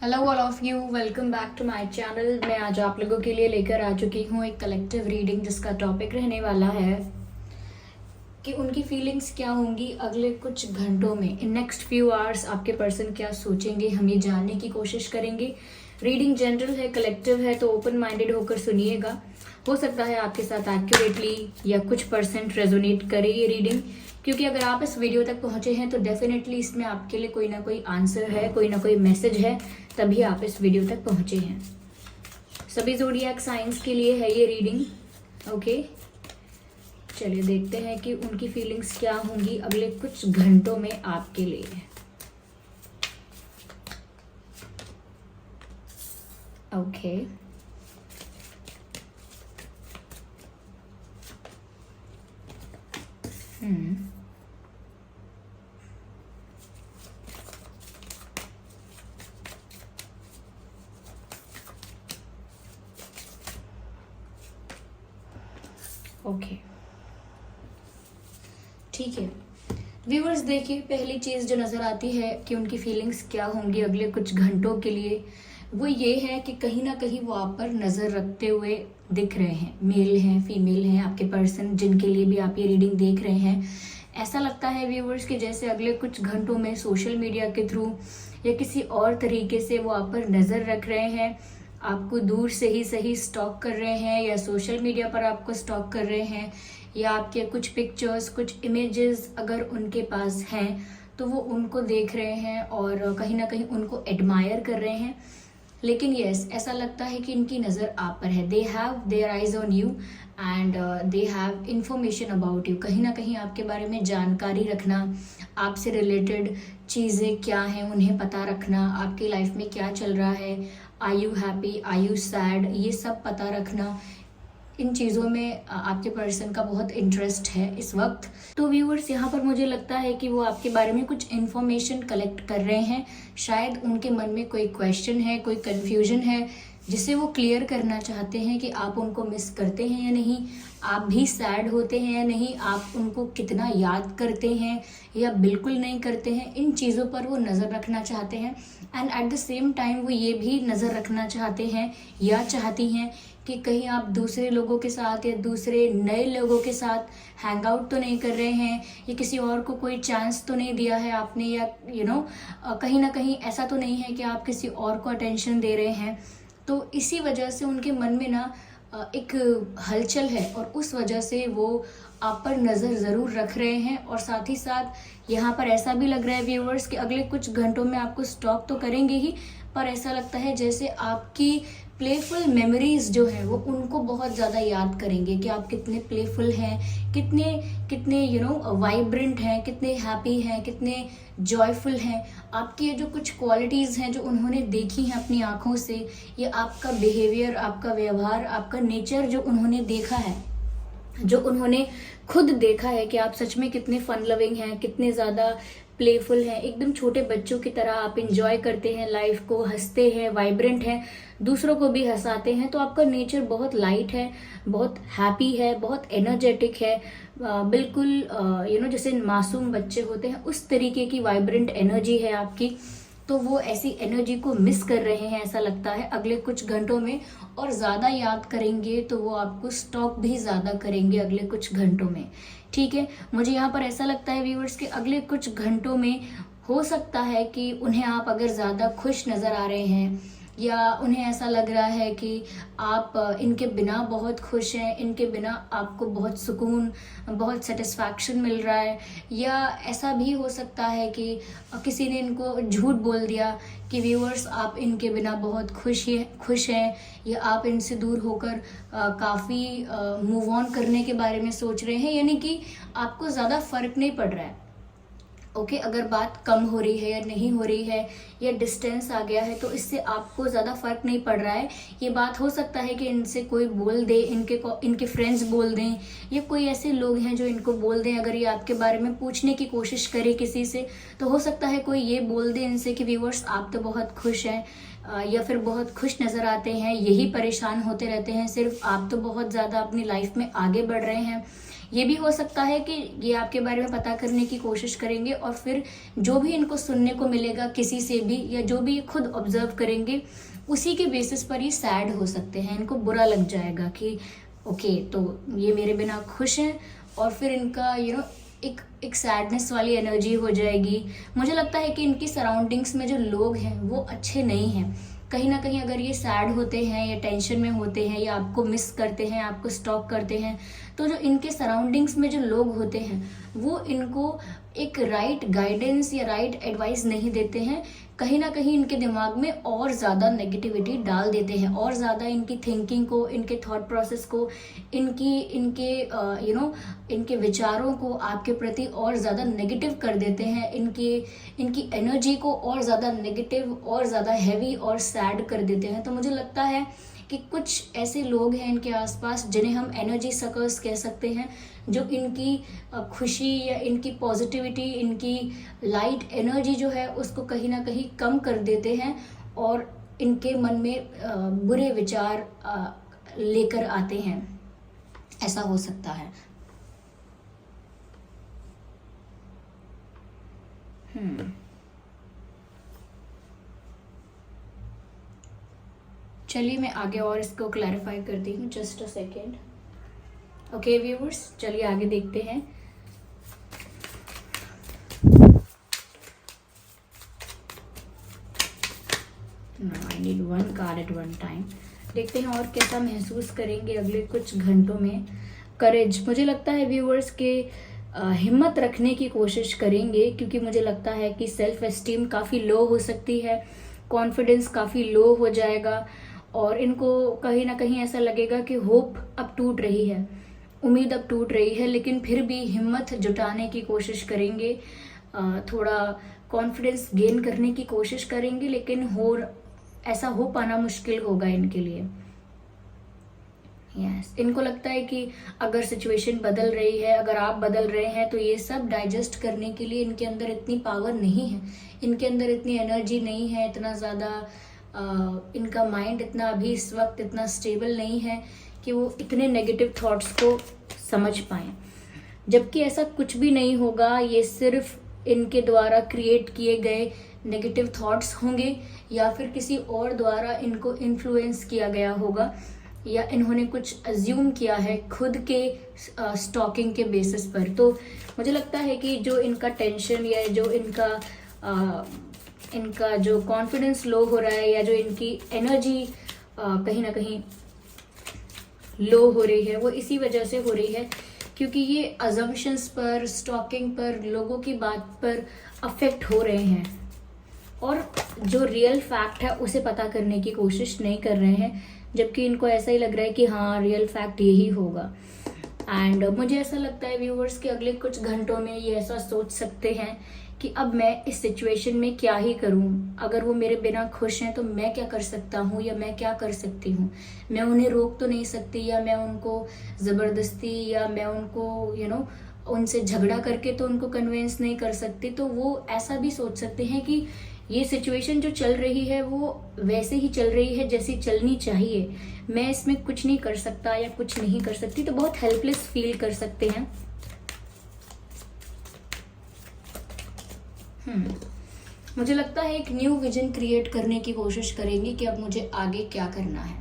Hello all of you, welcome back to my channel. मैं आज आप लोगों के लिए लेकर आ चुकी हूँ एक कलेक्टिव रीडिंग जिसका टॉपिक रहने वाला है कि उनकी फीलिंग्स क्या होंगी अगले कुछ घंटों में। इन नेक्स्ट फ्यू आवर्स आपके पर्सन क्या सोचेंगे, हम ये जानने की कोशिश करेंगे। रीडिंग जनरल है, कलेक्टिव है, तो ओपन माइंडेड होकर सुनिएगा। हो सकता है आपके साथ एक्यूरेटली या कुछ परसेंट रेजोनेट करे ये रीडिंग, क्योंकि अगर आप इस वीडियो तक पहुंचे हैं तो डेफिनेटली इसमें आपके लिए कोई ना कोई आंसर है, कोई ना कोई मैसेज है, तभी आप इस वीडियो तक पहुंचे हैं। सभी ज़ोडिएक साइंस के लिए है ये रीडिंग। ओके, चलिए देखते हैं कि उनकी फीलिंग्स क्या होंगी अगले कुछ घंटों में आपके लिए। ओके, ओके, ठीक है व्यूअर्स। देखिए, पहली चीज़ जो नज़र आती है कि उनकी फीलिंग्स क्या होंगी अगले कुछ घंटों के लिए, वो ये है कि कहीं ना कहीं वो आप पर नज़र रखते हुए दिख रहे हैं। मेल हैं, फीमेल हैं, आपके पर्सन जिनके लिए भी आप ये रीडिंग देख रहे हैं। ऐसा लगता है व्यूअर्स कि जैसे अगले कुछ घंटों में सोशल मीडिया के थ्रू या किसी और तरीके से वो आप पर नज़र रख रहे हैं, आपको दूर से ही सही स्टॉक कर रहे हैं, या सोशल मीडिया पर आपको स्टॉक कर रहे हैं, या आपके कुछ पिक्चर्स, कुछ इमेजेस अगर उनके पास हैं तो वो उनको देख रहे हैं और कहीं ना कहीं उनको एडमायर कर रहे हैं। लेकिन यस, ऐसा लगता है कि इनकी नज़र आप पर है। They have their eyes on you and they have information about you. कहीं ना कहीं आपके बारे में जानकारी रखना, आपसे रिलेटेड चीज़ें क्या हैं उन्हें पता रखना, आपकी लाइफ में क्या चल रहा है, are you happy, are you sad, ये सब पता रखना, इन चीज़ों में आपके पर्सन का बहुत इंटरेस्ट है इस वक्त। तो व्यूअर्स, यहाँ पर मुझे लगता है कि वो आपके बारे में कुछ इन्फॉर्मेशन कलेक्ट कर रहे हैं। शायद उनके मन में कोई क्वेश्चन है, कोई कन्फ्यूजन है जिसे वो क्लियर करना चाहते हैं कि आप उनको मिस करते हैं या नहीं, आप भी सैड होते हैं या नहीं, आप उनको कितना याद करते हैं या बिल्कुल नहीं करते हैं। इन चीज़ों पर वो नज़र रखना चाहते हैं and at the same time वो ये भी नज़र रखना चाहते हैं या चाहती हैं कि कहीं आप दूसरे लोगों के साथ या दूसरे नए लोगों के साथ हैंग आउट तो नहीं कर रहे हैं, या किसी और को कोई चांस तो नहीं दिया है आपने, या कहीं ना कहीं ऐसा तो नहीं है कि आप किसी और को अटेंशन दे रहे हैं। तो इसी वजह से उनके मन में ना एक हलचल है और उस वजह से वो आप पर नज़र ज़रूर रख रहे हैं। और साथ ही साथ यहाँ पर ऐसा भी लग रहा है व्यूअर्स कि अगले कुछ घंटों में आपको स्टॉक तो करेंगे ही, पर ऐसा लगता है जैसे आपकी प्लेफुल मेमोरीज जो है वो उनको बहुत ज़्यादा याद करेंगे कि आप कितने प्लेफुल हैं, कितने कितने वाइब्रेंट हैं, कितने हैप्पी हैं, कितने जॉयफुल हैं। आपकी ये जो कुछ क्वालिटीज़ हैं जो उन्होंने देखी हैं अपनी आँखों से, ये आपका बिहेवियर, आपका व्यवहार, आपका नेचर जो उन्होंने देखा है, जो उन्होंने खुद देखा है कि आप सच में कितने फन लविंग हैं, कितने ज़्यादा प्लेफुल हैं, एकदम छोटे बच्चों की तरह आप इंजॉय करते हैं लाइफ को, हंसते हैं, वाइब्रेंट हैं, दूसरों को भी हंसाते हैं। तो आपका नेचर बहुत लाइट है, बहुत हैप्पी है, बहुत एनर्जेटिक है, बिल्कुल जैसे मासूम बच्चे होते हैं उस तरीके की वाइब्रेंट एनर्जी है आपकी। तो वो ऐसी एनर्जी को मिस कर रहे हैं ऐसा लगता है अगले कुछ घंटों में, और ज़्यादा याद करेंगे तो वो आपको स्टॉक भी ज़्यादा करेंगे अगले कुछ घंटों में। ठीक है, मुझे यहाँ पर ऐसा लगता है व्यूअर्स कि अगले कुछ घंटों में हो सकता है कि उन्हें आप अगर ज़्यादा खुश नज़र आ रहे हैं, या उन्हें ऐसा लग रहा है कि आप इनके बिना बहुत खुश हैं, इनके बिना आपको बहुत सुकून, बहुत सेटिस्फैक्शन मिल रहा है, या ऐसा भी हो सकता है कि किसी ने इनको झूठ बोल दिया कि व्यूअर्स आप इनके बिना बहुत खुश हैं, या आप इनसे दूर होकर काफ़ी मूव ऑन करने के बारे में सोच रहे हैं, यानी कि आपको ज़्यादा फर्क नहीं पड़ रहा है। ओके, अगर बात कम हो रही है या नहीं हो रही है या डिस्टेंस आ गया है तो इससे आपको ज़्यादा फर्क नहीं पड़ रहा है। ये बात हो सकता है कि इनसे कोई बोल दे, इनके फ्रेंड्स बोल दें, या कोई ऐसे लोग हैं जो इनको बोल दें। अगर ये आपके बारे में पूछने की कोशिश करे किसी से, तो हो सकता है कोई ये बोल दे इनसे कि व्यूअर्स आप तो बहुत खुश हैं, या फिर बहुत खुश नज़र आते हैं, यही परेशान होते रहते हैं सिर्फ, आप तो बहुत ज़्यादा अपनी लाइफ में आगे बढ़ रहे हैं। ये भी हो सकता है कि ये आपके बारे में पता करने की कोशिश करेंगे और फिर जो भी इनको सुनने को मिलेगा किसी से भी, या जो भी ये खुद ऑब्जर्व करेंगे, उसी के बेसिस पर ये सैड हो सकते हैं। इनको बुरा लग जाएगा कि ओके तो ये मेरे बिना खुश हैं, और फिर इनका एक सैडनेस वाली एनर्जी हो जाएगी। मुझे लगता है कि इनकी सराउंडिंग्स में जो लोग हैं वो अच्छे नहीं हैं। कहीं ना कहीं अगर ये सैड होते हैं या टेंशन में होते हैं या आपको मिस करते हैं, आपको स्टॉक करते हैं, तो जो इनके सराउंडिंग्स में जो लोग होते हैं वो इनको एक राइट गाइडेंस या राइट एडवाइस नहीं देते हैं। कहीं ना कहीं इनके दिमाग में और ज़्यादा नेगेटिविटी डाल देते हैं, और ज़्यादा इनकी थिंकिंग को, इनके थॉट प्रोसेस को, इनके विचारों को आपके प्रति और ज़्यादा नेगेटिव कर देते हैं। इनकी एनर्जी को और ज़्यादा नेगेटिव और ज़्यादा हैवी और सैड कर देते हैं। तो मुझे लगता है कि कुछ ऐसे लोग हैं इनके आसपास जिन्हें हम एनर्जी सकर्स कह सकते हैं, जो इनकी खुशी या इनकी पॉजिटिविटी, इनकी लाइट एनर्जी जो है उसको कहीं ना कहीं कम कर देते हैं और इनके मन में बुरे विचार लेकर आते हैं। ऐसा हो सकता है। चलिए मैं आगे और इसको क्लैरिफाई करती हूँ। Just a second. Okay viewers, चलिए आगे देखते हैं। I need one card at one time. देखते हैं और कैसा महसूस करेंगे अगले कुछ घंटों में। करेज, मुझे लगता है व्यूअर्स के हिम्मत रखने की कोशिश करेंगे, क्योंकि मुझे लगता है कि सेल्फ एस्टीम काफ़ी लो हो सकती है, कॉन्फिडेंस काफ़ी लो हो जाएगा, और इनको कहीं ना कहीं ऐसा लगेगा कि होप अब टूट रही है, उम्मीद अब टूट रही है, लेकिन फिर भी हिम्मत जुटाने की कोशिश करेंगे, थोड़ा कॉन्फिडेंस गेन करने की कोशिश करेंगे, लेकिन ऐसा हो पाना मुश्किल होगा इनके लिए। यस, इनको लगता है कि अगर सिचुएशन बदल रही है, अगर आप बदल रहे हैं, तो ये सब डाइजेस्ट करने के लिए इनके अंदर इतनी पावर नहीं है, इनके अंदर इतनी एनर्जी नहीं है, इतना ज़्यादा इनका माइंड इतना अभी इस वक्त इतना स्टेबल नहीं है कि वो इतने नेगेटिव थॉट्स को समझ पाएं। जबकि ऐसा कुछ भी नहीं होगा, ये सिर्फ इनके द्वारा क्रिएट किए गए नेगेटिव थॉट्स होंगे, या फिर किसी और द्वारा इनको इन्फ्लुएंस किया गया होगा, या इन्होंने कुछ अज्यूम किया है खुद के स्टॉकिंग के बेसिस पर। तो मुझे लगता है कि जो इनका टेंशन या जो इनका जो कॉन्फिडेंस लो हो रहा है, या जो इनकी एनर्जी कहीं ना कहीं लो हो रही है, वो इसी वजह से हो रही है क्योंकि ये अजम्पशंस पर, स्टॉकिंग पर, लोगों की बात पर अफेक्ट हो रहे हैं, और जो रियल फैक्ट है उसे पता करने की कोशिश नहीं कर रहे हैं, जबकि इनको ऐसा ही लग रहा है कि हाँ रियल फैक्ट यही होगा। एंड मुझे ऐसा लगता है व्यूअर्स कि अगले कुछ घंटों में ये ऐसा सोच सकते हैं कि अब मैं इस सिचुएशन में क्या ही करूं, अगर वो मेरे बिना खुश हैं तो मैं क्या कर सकता हूं, या मैं क्या कर सकती हूं। मैं उन्हें रोक तो नहीं सकती, या मैं उनको ज़बरदस्ती, या मैं उनको उनसे झगड़ा करके तो उनको कन्विंस नहीं कर सकती। तो वो ऐसा भी सोच सकते हैं कि ये सिचुएशन जो चल रही है वो वैसे ही चल रही है जैसी चलनी चाहिए, मैं इसमें कुछ नहीं कर सकता या कुछ नहीं कर सकती। तो बहुत हेल्पलेस फील कर सकते हैं। मुझे लगता है एक न्यू विजन क्रिएट करने की कोशिश करेंगे कि अब मुझे आगे क्या करना है,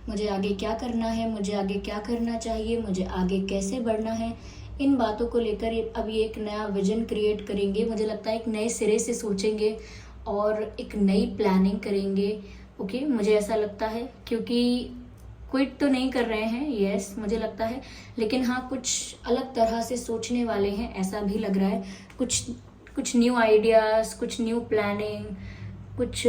मुझे आगे क्या करना है, मुझे आगे क्या करना चाहिए, मुझे आगे कैसे बढ़ना है। इन बातों को लेकर अब ये एक नया विजन क्रिएट करेंगे। मुझे लगता है एक नए सिरे से सोचेंगे और एक नई प्लानिंग करेंगे। ओके, मुझे ऐसा लगता है, क्योंकि क्विट तो नहीं कर रहे हैं, यस मुझे लगता है, लेकिन हाँ कुछ अलग तरह से सोचने वाले हैं, ऐसा भी लग रहा है। कुछ न्यू आइडियाज, कुछ न्यू प्लानिंग, कुछ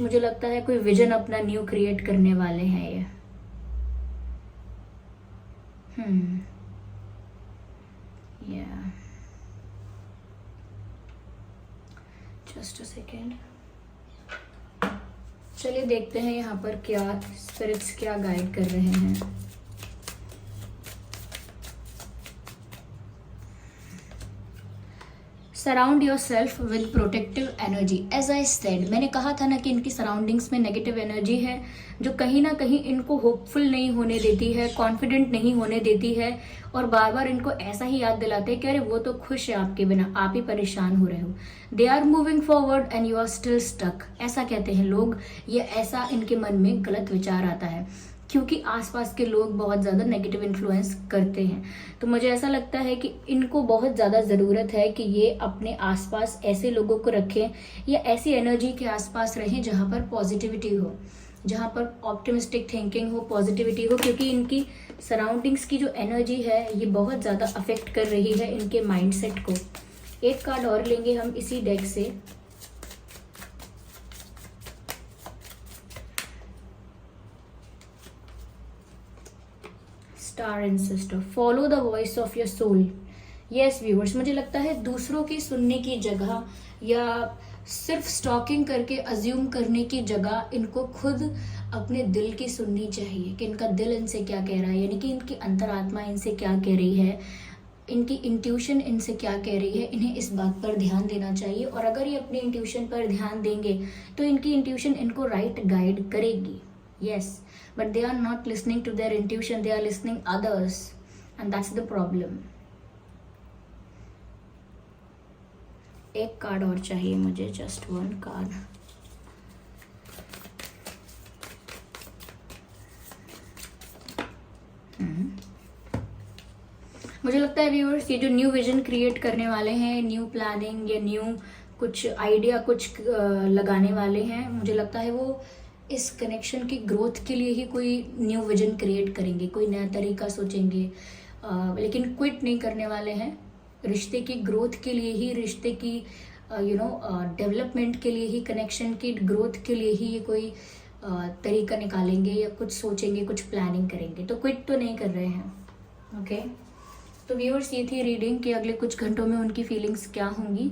मुझे लगता है कोई विजन अपना न्यू क्रिएट करने वाले हैं ये। Just a second. चलिए देखते हैं यहाँ पर क्या स्पिरिट्स क्या गाइड कर रहे हैं। Surround yourself with protective energy. As I said, मैंने कहा था ना कि इनकी सराउंडिंग्स में नेगेटिव एनर्जी है जो कहीं ना कहीं इनको होपफुल नहीं होने देती है, कॉन्फिडेंट नहीं होने देती है, और बार बार इनको ऐसा ही याद दिलाते हैं कि अरे वो तो खुश है आपके बिना, आप ही परेशान हो रहे हो। They are moving forward and you are still stuck, ऐसा कहते हैं लोग। ये ऐसा इनके मन में गलत विचार आता है क्योंकि आसपास के लोग बहुत ज़्यादा नेगेटिव इन्फ्लुएंस करते हैं। तो मुझे ऐसा लगता है कि इनको बहुत ज़्यादा ज़रूरत है कि ये अपने आसपास ऐसे लोगों को रखें या ऐसी एनर्जी के आसपास रहें जहाँ पर पॉजिटिविटी हो, जहाँ पर ऑप्टिमिस्टिक थिंकिंग हो, पॉजिटिविटी हो, क्योंकि इनकी सराउंडिंग्स की जो एनर्जी है ये बहुत ज़्यादा अफेक्ट कर रही है इनके माइंडसेट को। एक कार्ड और लेंगे हम इसी डेक से। Star and sister, follow the voice of your soul. Yes viewers, मुझे लगता है दूसरों की सुनने की जगह या सिर्फ स्टॉकिंग करके अज्यूम करने की जगह इनको खुद अपने दिल की सुननी चाहिए कि इनका दिल इनसे क्या कह रहा है, यानी कि इनकी अंतरात्मा इनसे क्या कह रही है, इनकी इंट्यूशन इनसे क्या कह रही है। इन्हें इस बात पर ध्यान देना चाहिए, और अगर ये अपनी इंट्यूशन पर ध्यान देंगे तो इनकी इंट्यूशन इनको राइट गाइड करेगी। Yes, but they are not listening to their intuition, they are listening others, and that's the problem. एक कार्ड और चाहिए मुझे, just one card. मुझे लगता है व्यूअर्स, ये जो न्यू विजन क्रिएट करने वाले हैं, न्यू प्लानिंग या न्यू कुछ आइडिया कुछ लगाने वाले हैं, मुझे लगता है वो इस कनेक्शन की ग्रोथ के लिए ही कोई न्यू विजन क्रिएट करेंगे, कोई नया तरीका सोचेंगे, लेकिन क्विट नहीं करने वाले हैं। रिश्ते की ग्रोथ के लिए ही, रिश्ते की डेवलपमेंट के लिए ही, कनेक्शन की ग्रोथ के लिए ही ये कोई तरीका निकालेंगे या कुछ सोचेंगे, कुछ प्लानिंग करेंगे। तो क्विट तो नहीं कर रहे हैं। ओके, तो व्यूअर्स, ये थी रीडिंग कि अगले कुछ घंटों में उनकी फीलिंग्स क्या होंगी।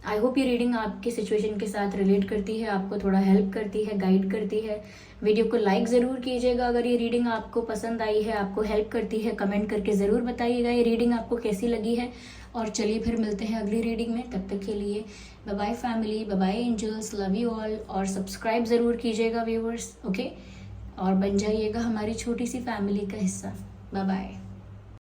आई होप ये रीडिंग आपकी सिचुएशन के साथ रिलेट करती है, आपको थोड़ा हेल्प करती है, गाइड करती है। वीडियो को लाइक ज़रूर कीजिएगा अगर ये रीडिंग आपको पसंद आई है, आपको हेल्प करती है। कमेंट करके ज़रूर बताइएगा ये रीडिंग आपको कैसी लगी है। और चलिए फिर मिलते हैं अगली रीडिंग में, तब तक के लिए bye bye family, bye bye angels, love you all. और सब्सक्राइब ज़रूर कीजिएगा व्यूअर्स, ओके, और बन जाइएगा हमारी छोटी सी फैमिली का हिस्सा। Bye bye.